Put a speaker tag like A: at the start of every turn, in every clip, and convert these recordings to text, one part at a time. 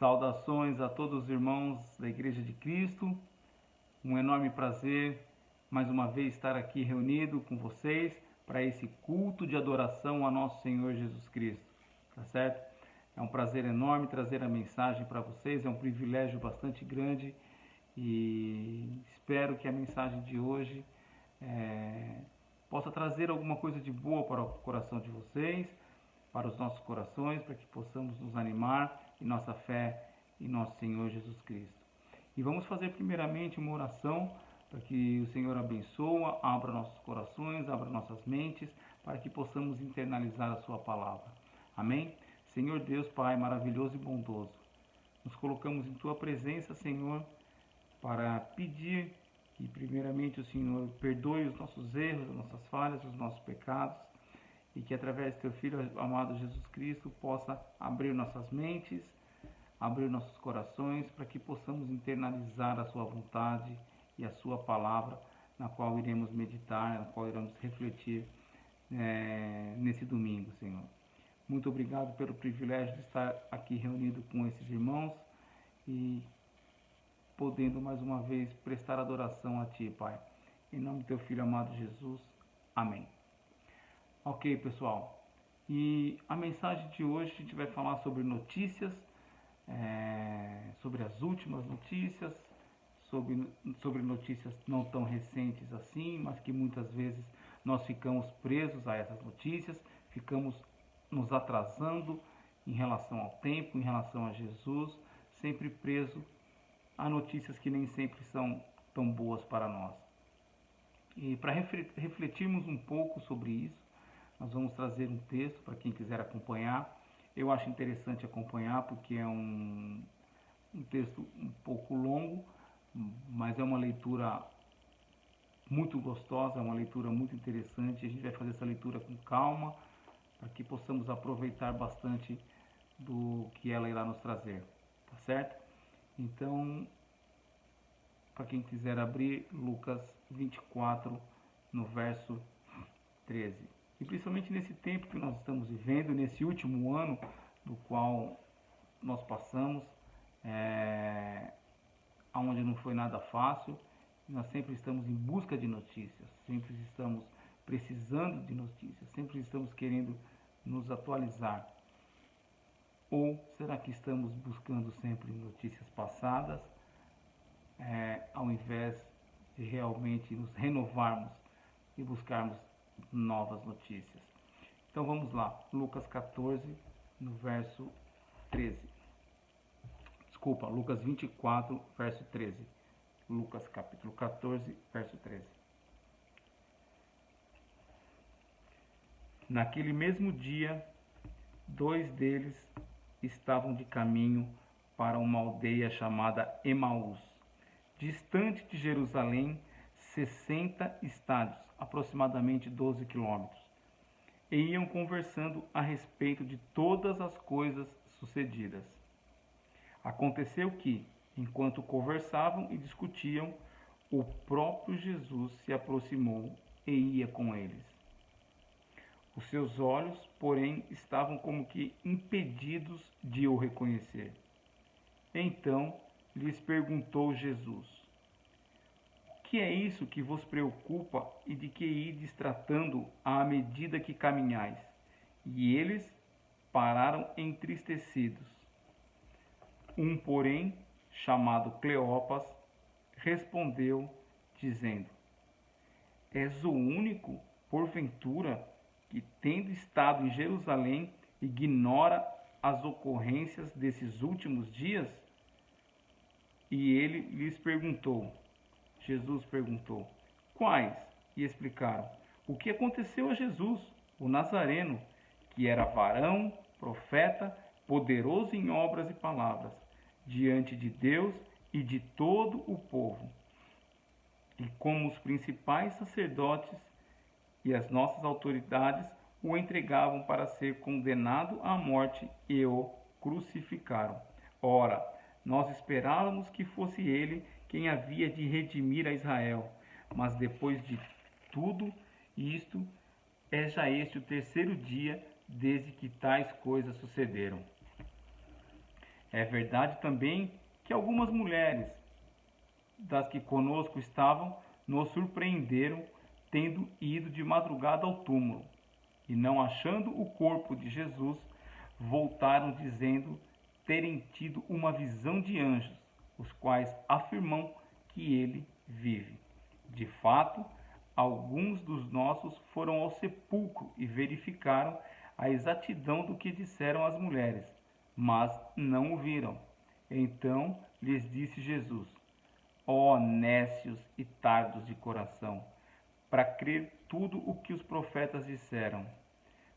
A: Saudações a todos os irmãos da Igreja de Cristo. Um enorme prazer mais uma vez estar aqui reunido com vocês para esse culto de adoração a nosso Senhor Jesus Cristo. Tá certo? É um prazer enorme trazer a mensagem para vocês, é um privilégio bastante grande e espero que a mensagem de hoje possa trazer alguma coisa de boa para o coração de vocês, para os nossos corações, para que possamos nos animar em nossa fé em nosso Senhor Jesus Cristo. E vamos fazer primeiramente uma oração para que o Senhor abençoe, abra nossos corações, abra nossas mentes, para que possamos internalizar a sua palavra. Amém? Senhor Deus, Pai maravilhoso e bondoso, nos colocamos em Tua presença, Senhor, para pedir que primeiramente o Senhor perdoe os nossos erros, as nossas falhas, os nossos pecados, e que através do Teu Filho amado Jesus Cristo possa abrir nossas mentes, abrir nossos corações, para que possamos internalizar a Sua vontade e a Sua palavra, na qual iremos meditar, na qual iremos refletir nesse domingo, Senhor. Muito obrigado pelo privilégio de estar aqui reunido com esses irmãos e podendo mais uma vez prestar adoração a Ti, Pai. Em nome do Teu Filho amado Jesus. Amém. Ok, pessoal. E a mensagem de hoje a gente vai falar sobre notícias, sobre as últimas notícias, sobre notícias não tão recentes assim, mas que muitas vezes nós ficamos presos a essas notícias, ficamos nos atrasando em relação ao tempo, em relação a Jesus, sempre preso a notícias que nem sempre são tão boas para nós. E para refletirmos um pouco sobre isso, nós vamos trazer um texto para quem quiser acompanhar. Eu acho interessante acompanhar porque é um texto um pouco longo, mas é uma leitura muito gostosa, é uma leitura muito interessante. A gente vai fazer essa leitura com calma, para que possamos aproveitar bastante do que ela irá nos trazer, tá certo? Então, para quem quiser abrir, Lucas 24, no verso 13. E principalmente nesse tempo que nós estamos vivendo, nesse último ano do qual nós passamos, onde não foi nada fácil, nós sempre estamos em busca de notícias, sempre estamos precisando de notícias, sempre estamos querendo nos atualizar. Ou será que estamos buscando sempre notícias passadas, ao invés de realmente nos renovarmos e buscarmos novas notícias? Então vamos lá, Lucas 14, no verso 13. Desculpa, Lucas 24, verso 13. Lucas capítulo 14, verso 13. Naquele mesmo dia, 2 deles estavam de caminho para uma aldeia chamada Emaús, distante de Jerusalém 60 estádios, aproximadamente 12 quilômetros, e iam conversando a respeito de todas as coisas sucedidas. Aconteceu que, enquanto conversavam e discutiam, o próprio Jesus se aproximou e ia com eles. Os seus olhos, porém, estavam como que impedidos de o reconhecer. Então lhes perguntou Jesus: O que é isso que vos preocupa e de que ides tratando à medida que caminhais? E eles pararam entristecidos. Um, porém, chamado Cleopas, respondeu, dizendo: És o único, porventura, que, tendo estado em Jerusalém, ignora as ocorrências desses últimos dias? E ele lhes perguntou, Jesus perguntou, quais? E explicaram, o que aconteceu a Jesus, o Nazareno, que era varão, profeta, poderoso em obras e palavras, diante de Deus e de todo o povo. E como os principais sacerdotes e as nossas autoridades o entregavam para ser condenado à morte e o crucificaram. Ora, nós esperávamos que fosse ele quem havia de redimir a Israel, mas depois de tudo isto, é já este o terceiro dia desde que tais coisas sucederam. É verdade também que algumas mulheres das que conosco estavam nos surpreenderam, tendo ido de madrugada ao túmulo, e não achando o corpo de Jesus, voltaram dizendo terem tido uma visão de anjos, os quais afirmam que ele vive. De fato, alguns dos nossos foram ao sepulcro e verificaram a exatidão do que disseram as mulheres, mas não o viram. Então lhes disse Jesus: ó nécios e tardos de coração, para crer tudo o que os profetas disseram.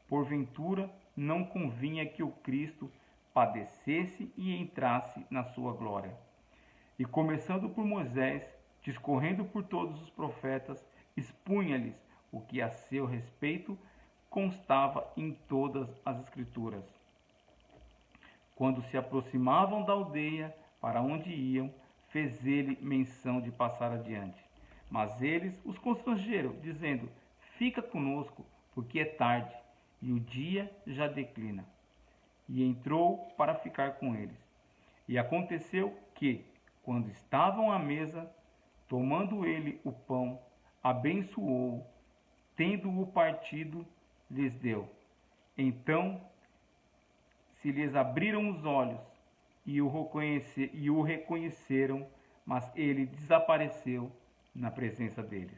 A: Porventura, não convinha que o Cristo padecesse e entrasse na sua glória. E começando por Moisés, discorrendo por todos os profetas, expunha-lhes o que a seu respeito constava em todas as Escrituras. Quando se aproximavam da aldeia para onde iam, fez ele menção de passar adiante. Mas eles os constrangeram, dizendo: fica conosco, porque é tarde, e o dia já declina. E entrou para ficar com eles. E aconteceu que, quando estavam à mesa, tomando ele o pão, abençoou, tendo-o partido, lhes deu. Então se lhes abriram os olhos e o reconheceram, mas ele desapareceu na presença deles.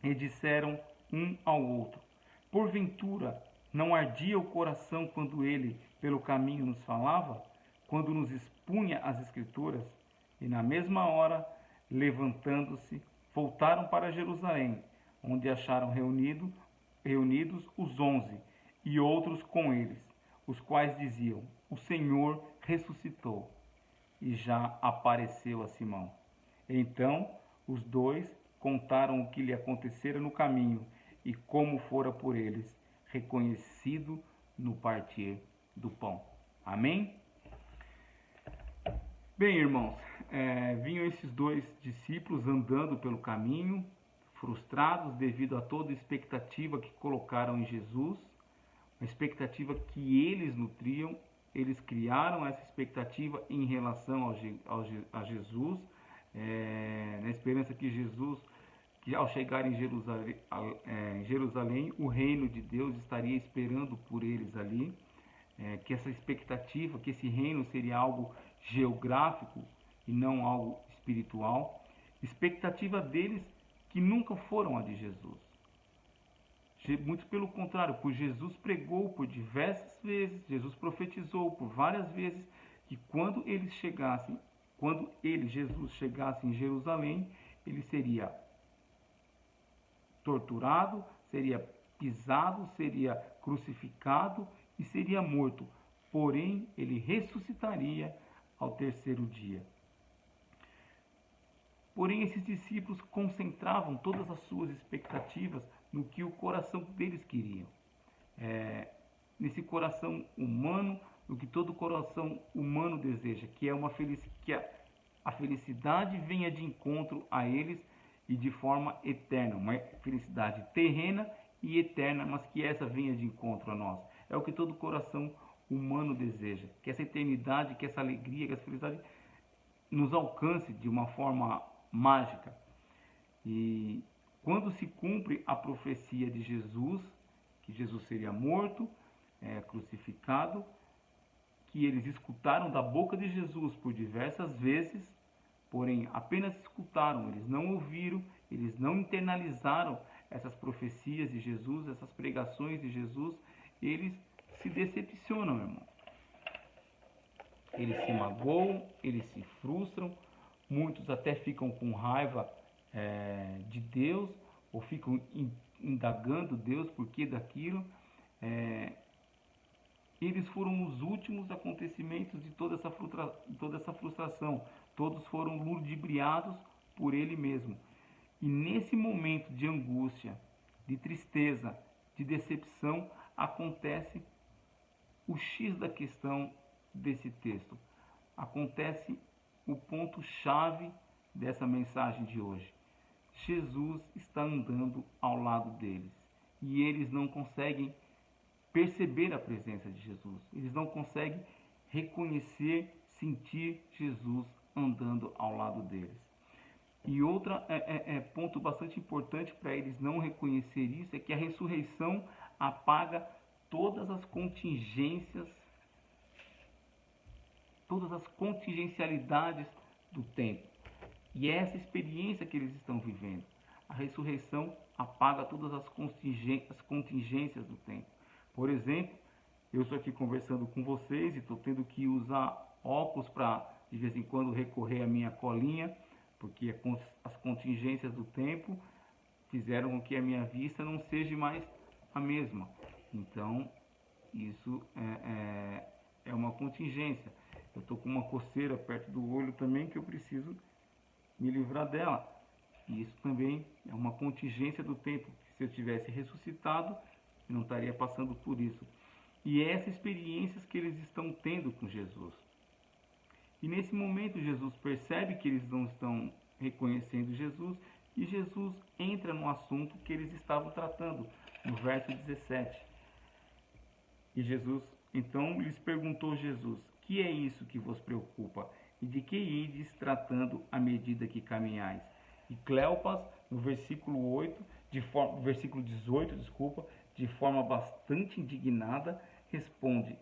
A: E disseram um ao outro: porventura não ardia o coração quando ele pelo caminho nos falava, quando nos expunha as Escrituras? E na mesma hora, levantando-se, voltaram para Jerusalém, onde acharam reunidos os 11 e outros com eles, os quais diziam: o Senhor ressuscitou e já apareceu a Simão. Então os dois contaram o que lhe acontecera no caminho e como fora por eles reconhecido no partir do pão. Amém? Bem, irmãos, vinham esses dois discípulos andando pelo caminho, frustrados devido a toda a expectativa que colocaram em Jesus, a expectativa que eles nutriam. Eles criaram essa expectativa em relação a Jesus, na esperança que Jesus, que ao chegar em Jerusalém, o reino de Deus estaria esperando por eles ali, que essa expectativa, que esse reino seria algo geográfico e não algo espiritual. Expectativa deles que nunca foram a de Jesus. Muito pelo contrário, pois Jesus pregou por diversas vezes, Jesus profetizou por várias vezes que quando Jesus chegasse em Jerusalém, ele seria torturado, seria pisado, seria crucificado e seria morto. Porém, ele ressuscitaria ao terceiro dia. Porém, esses discípulos concentravam todas as suas expectativas no que o coração deles queria. Nesse coração humano, no que todo coração humano deseja, que é que a felicidade venha de encontro a eles e de forma eterna, uma felicidade terrena e eterna, mas que essa venha de encontro a nós. É o que todo coração humano deseja, que essa eternidade, que essa alegria, que essa felicidade nos alcance de uma forma mágica. E quando se cumpre a profecia de Jesus, que Jesus seria morto, crucificado, que eles escutaram da boca de Jesus por diversas vezes, porém apenas escutaram, eles não ouviram, eles não internalizaram essas profecias de Jesus, essas pregações de Jesus, eles se decepcionam, irmão. Eles se magoam, eles se frustram, muitos até ficam com raiva de Deus, ou ficam indagando Deus por que daquilo. Eles foram os últimos acontecimentos de toda essa frustração. Todos foram ludibriados por ele mesmo. E nesse momento de angústia, de tristeza, de decepção, acontece o X da questão desse texto. Acontece o ponto-chave dessa mensagem de hoje. Jesus está andando ao lado deles e eles não conseguem perceber a presença de Jesus. Eles não conseguem reconhecer, sentir Jesus andando ao lado deles. E outro ponto bastante importante para eles não reconhecer isso é que a ressurreição apaga todas as contingencialidades do tempo. E é essa experiência que eles estão vivendo. A ressurreição apaga todas as contingências do tempo. Por exemplo, eu estou aqui conversando com vocês e estou tendo que usar óculos para, de vez em quando, recorrer à minha colinha, porque as contingências do tempo fizeram com que a minha vista não seja mais a mesma. Então, isso é uma contingência. Eu estou com uma coceira perto do olho também que eu preciso me livrar dela. E isso também é uma contingência do tempo. Se eu tivesse ressuscitado, eu não estaria passando por isso. E é essas experiências que eles estão tendo com Jesus. E nesse momento Jesus percebe que eles não estão reconhecendo Jesus e Jesus entra no assunto que eles estavam tratando, no verso 17. E Jesus, então, lhes perguntou Jesus: que é isso que vos preocupa? E de que ides tratando à medida que caminhais? E Cleopas, no versículo 18, de forma bastante indignada, responde: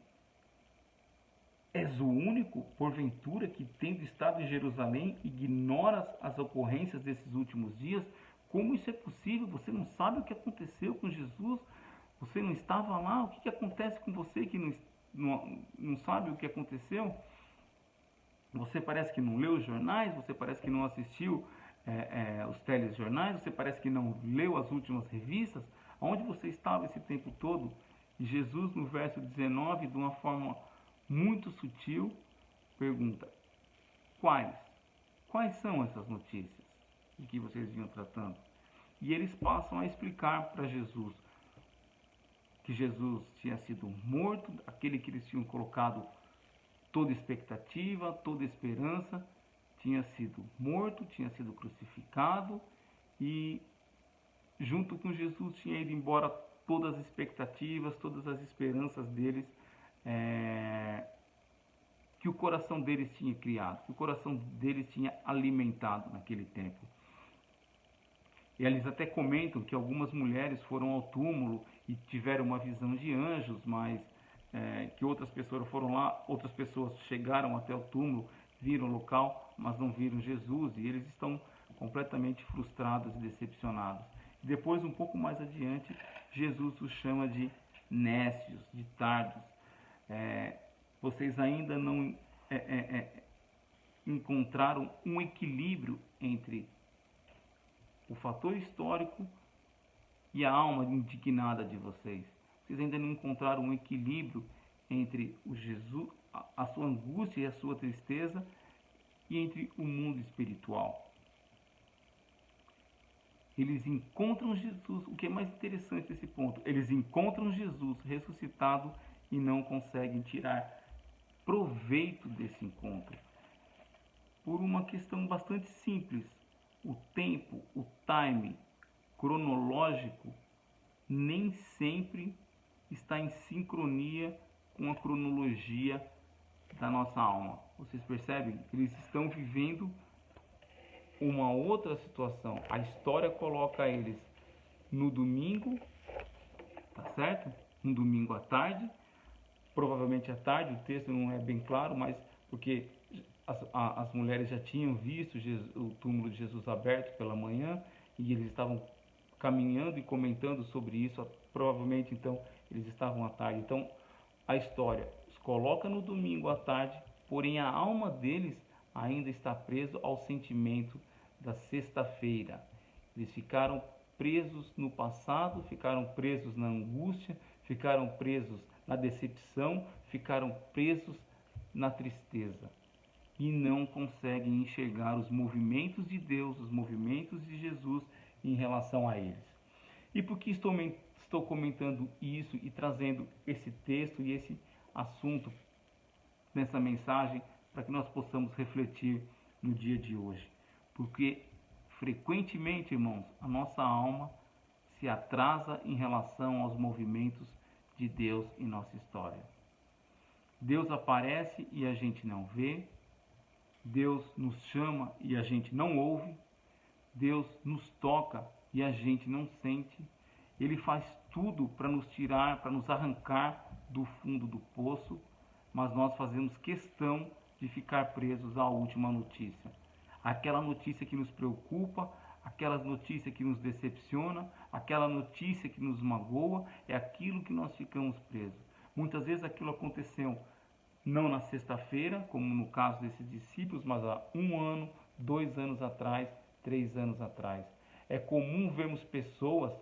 A: és o único, porventura, que, tendo estado em Jerusalém, ignoras as ocorrências desses últimos dias? Como isso é possível? Você não sabe o que aconteceu com Jesus? Você não estava lá? O que acontece com você que não sabe o que aconteceu? Você parece que não leu os jornais, você parece que não assistiu os telejornais, você parece que não leu as últimas revistas. Onde você estava esse tempo todo? E Jesus, no verso 19, de uma forma muito sutil, pergunta: quais são essas notícias de que vocês vinham tratando? E eles passam a explicar para Jesus que Jesus tinha sido morto, aquele que eles tinham colocado toda expectativa, toda esperança, tinha sido morto, tinha sido crucificado, e junto com Jesus tinha ido embora todas as expectativas, todas as esperanças deles, que o coração deles tinha criado, que o coração deles tinha alimentado naquele tempo. E eles até comentam que algumas mulheres foram ao túmulo e tiveram uma visão de anjos, mas que outras pessoas foram lá, outras pessoas chegaram até o túmulo, viram o local, mas não viram Jesus, e eles estão completamente frustrados e decepcionados. Depois, um pouco mais adiante, Jesus os chama de nécios, de tardos. Vocês ainda não encontraram um equilíbrio entre o fator histórico e a alma indignada de vocês. Vocês ainda não encontraram um equilíbrio entre o Jesus, a sua angústia e a sua tristeza, e entre o mundo espiritual. Eles encontram Jesus, o que é mais interessante desse ponto, eles encontram Jesus ressuscitado e não conseguem tirar proveito desse encontro. Por uma questão bastante simples: o tempo, o time cronológico nem sempre está em sincronia com a cronologia da nossa alma. Vocês percebem? Eles estão vivendo uma outra situação. A história coloca eles no domingo, tá certo? Um domingo à tarde, provavelmente à tarde, o texto não é bem claro, mas porque as mulheres já tinham visto o túmulo de Jesus aberto pela manhã e eles estavam caminhando e comentando sobre isso. Provavelmente então eles estavam à tarde. Então a história os coloca no domingo à tarde, porém a alma deles ainda está preso ao sentimento da sexta-feira. Eles ficaram presos no passado, ficaram presos na angústia, ficaram presos na decepção, ficaram presos na tristeza. E não conseguem enxergar os movimentos de Deus, os movimentos de Jesus em relação a eles. E por que estou comentando isso e trazendo esse texto e esse assunto nessa mensagem para que nós possamos refletir no dia de hoje? Porque frequentemente, irmãos, a nossa alma se atrasa em relação aos movimentos de Deus em nossa história. Deus aparece e a gente não vê. Deus nos chama e a gente não ouve. Deus nos toca e a gente não sente. Ele faz tudo para nos tirar, para nos arrancar do fundo do poço, mas nós fazemos questão de ficar presos à última notícia. Aquela notícia que nos preocupa, aquela notícia que nos decepciona, aquela notícia que nos magoa, é aquilo que nós ficamos presos. Muitas vezes aquilo aconteceu não na sexta-feira, como no caso desses discípulos, mas há 1 ano, 2 anos atrás, 3 anos atrás. É comum vermos pessoas,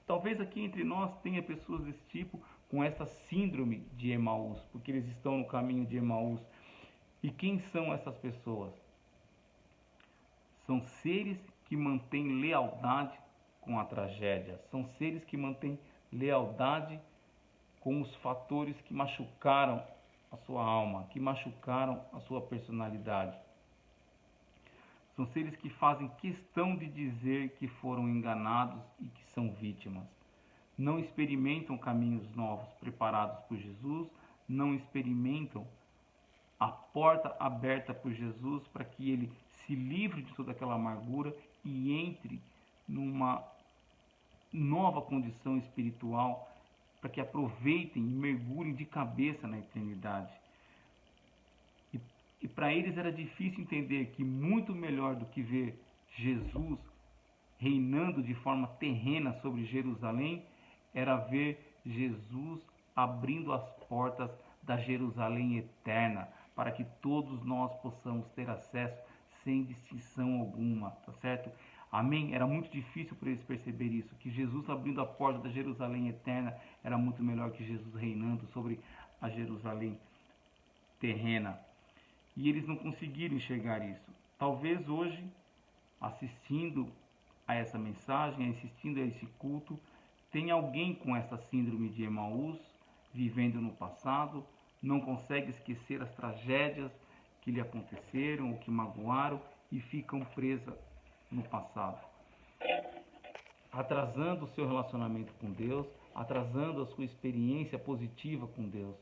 A: talvez aqui entre nós tenha pessoas desse tipo, com essa síndrome de Emaús, porque eles estão no caminho de Emaús. E quem são essas pessoas? São seres que mantêm lealdade com a tragédia, são seres que mantêm lealdade com os fatores que machucaram a sua alma, que machucaram a sua personalidade. São seres que fazem questão de dizer que foram enganados e que são vítimas. Não experimentam caminhos novos preparados por Jesus, não experimentam a porta aberta por Jesus para que ele se livre de toda aquela amargura e entre numa nova condição espiritual, para que aproveitem e mergulhem de cabeça na eternidade. E para eles era difícil entender que muito melhor do que ver Jesus reinando de forma terrena sobre Jerusalém, era ver Jesus abrindo as portas da Jerusalém eterna, para que todos nós possamos ter acesso sem distinção alguma, tá certo? Amém? Era muito difícil para eles perceber isso, que Jesus abrindo a porta da Jerusalém eterna era muito melhor que Jesus reinando sobre a Jerusalém terrena. E eles não conseguiram enxergar isso. Talvez hoje, assistindo a essa mensagem, assistindo a esse culto, tem alguém com essa síndrome de Emaús, vivendo no passado, não consegue esquecer as tragédias que lhe aconteceram, ou que magoaram, e ficam presas no passado, atrasando o seu relacionamento com Deus, atrasando a sua experiência positiva com Deus.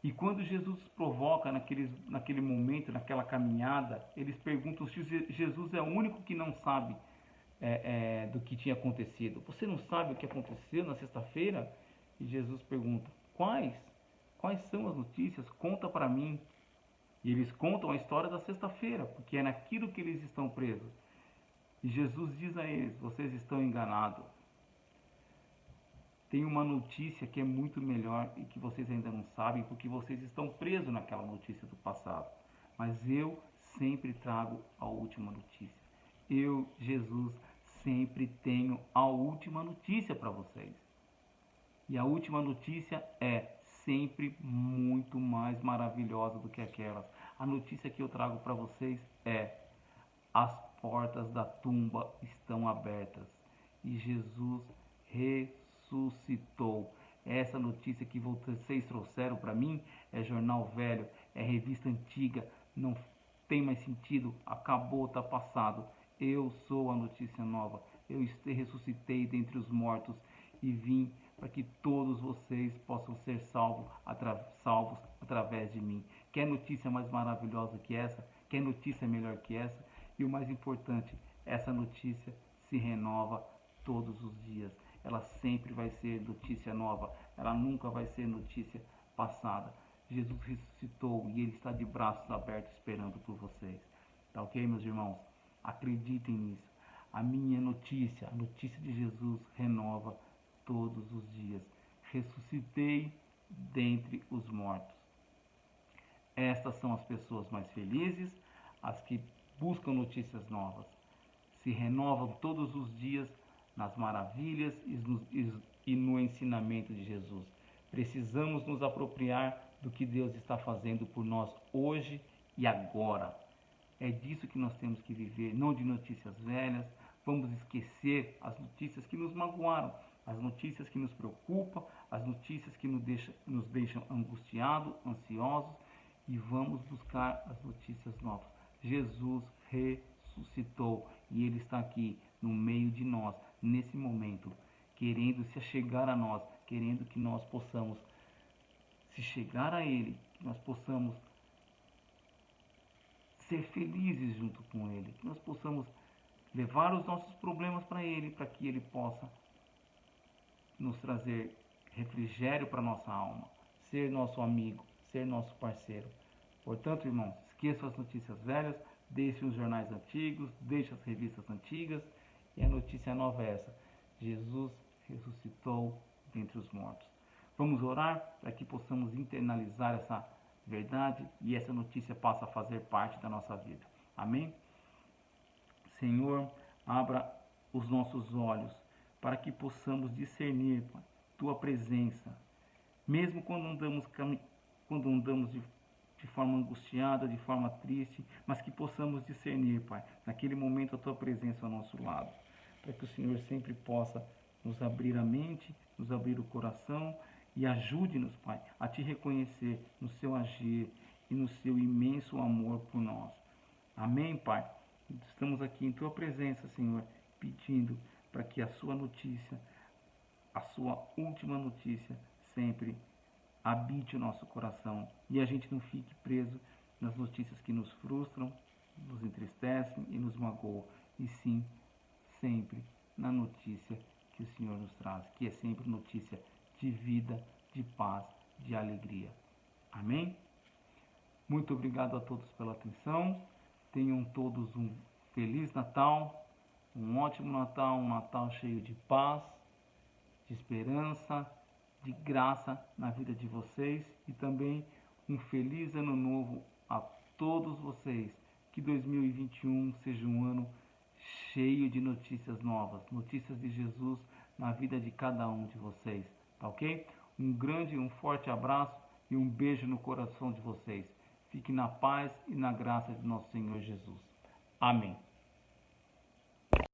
A: E quando Jesus provoca naquele momento, naquela caminhada, eles perguntam se Jesus é o único que não sabe do que tinha acontecido. Você não sabe o que aconteceu na sexta-feira? E Jesus pergunta, quais são as notícias? Conta para mim. E eles contam a história da sexta-feira, porque é naquilo que eles estão presos. E Jesus diz a eles, vocês estão enganados. Tem uma notícia que é muito melhor e que vocês ainda não sabem, porque vocês estão presos naquela notícia do passado. Mas eu sempre trago a última notícia. Eu, Jesus, sempre tenho a última notícia para vocês. E a última notícia é sempre muito mais maravilhosa do que aquelas. A notícia que eu trago para vocês é: as portas da tumba estão abertas e Jesus ressuscitou. Essa notícia que vocês trouxeram para mim é jornal velho, é revista antiga, não tem mais sentido, acabou, está passado. Eu sou a notícia nova. Eu ressuscitei dentre os mortos e vim para que todos vocês possam ser salvos através de mim. Quer notícia mais maravilhosa que essa? Quer notícia melhor que essa? E o mais importante, essa notícia se renova todos os dias. Ela sempre vai ser notícia nova. Ela nunca vai ser notícia passada. Jesus ressuscitou e Ele está de braços abertos esperando por vocês. Tá ok, meus irmãos? Acreditem nisso. A minha notícia, a notícia de Jesus renova todos os dias. Ressuscitei dentre os mortos. Estas são as pessoas mais felizes, as que buscam notícias novas. Se renovam todos os dias nas maravilhas e no ensinamento de Jesus. Precisamos nos apropriar do que Deus está fazendo por nós hoje e agora. É disso que nós temos que viver, não de notícias velhas. Vamos esquecer as notícias que nos magoaram, as notícias que nos preocupam, as notícias que nos deixam angustiados, ansiosos, e vamos buscar as notícias novas. Jesus ressuscitou e Ele está aqui no meio de nós, nesse momento, querendo se achegar a nós, querendo que nós possamos se chegar a Ele, que nós possamos ser felizes junto com Ele, que nós possamos levar os nossos problemas para Ele, para que Ele possa nos trazer refrigério para nossa alma, ser nosso amigo, ser nosso parceiro. Portanto, irmãos, esqueçam as notícias velhas, deixem os jornais antigos, deixem as revistas antigas, e a notícia nova é essa: Jesus ressuscitou dentre os mortos. Vamos orar para que possamos internalizar essa verdade e essa notícia passe a fazer parte da nossa vida. Amém? Senhor, abra os nossos olhos para que possamos discernir, Pai, Tua presença, mesmo quando andamos de forma angustiada, de forma triste, mas que possamos discernir, Pai, naquele momento a Tua presença ao nosso lado, para que o Senhor sempre possa nos abrir a mente, nos abrir o coração e ajude-nos, Pai, a Te reconhecer no Seu agir e no Seu imenso amor por nós. Amém, Pai? Estamos aqui em Tua presença, Senhor, pedindo para que a Sua notícia, a Sua última notícia, sempre habite o nosso coração e a gente não fique preso nas notícias que nos frustram, nos entristecem e nos magoam, e sim, sempre na notícia que o Senhor nos traz, que é sempre notícia de vida, de paz, de alegria. Amém? Muito obrigado a todos pela atenção. Tenham todos um Feliz Natal, um ótimo Natal, um Natal cheio de paz, de esperança, de graça na vida de vocês, e também um feliz ano novo a todos vocês. Que 2021 seja um ano cheio de notícias novas, notícias de Jesus na vida de cada um de vocês, tá ok? Um forte abraço e um beijo no coração de vocês. Fique na paz e na graça de nosso Senhor Jesus. Amém.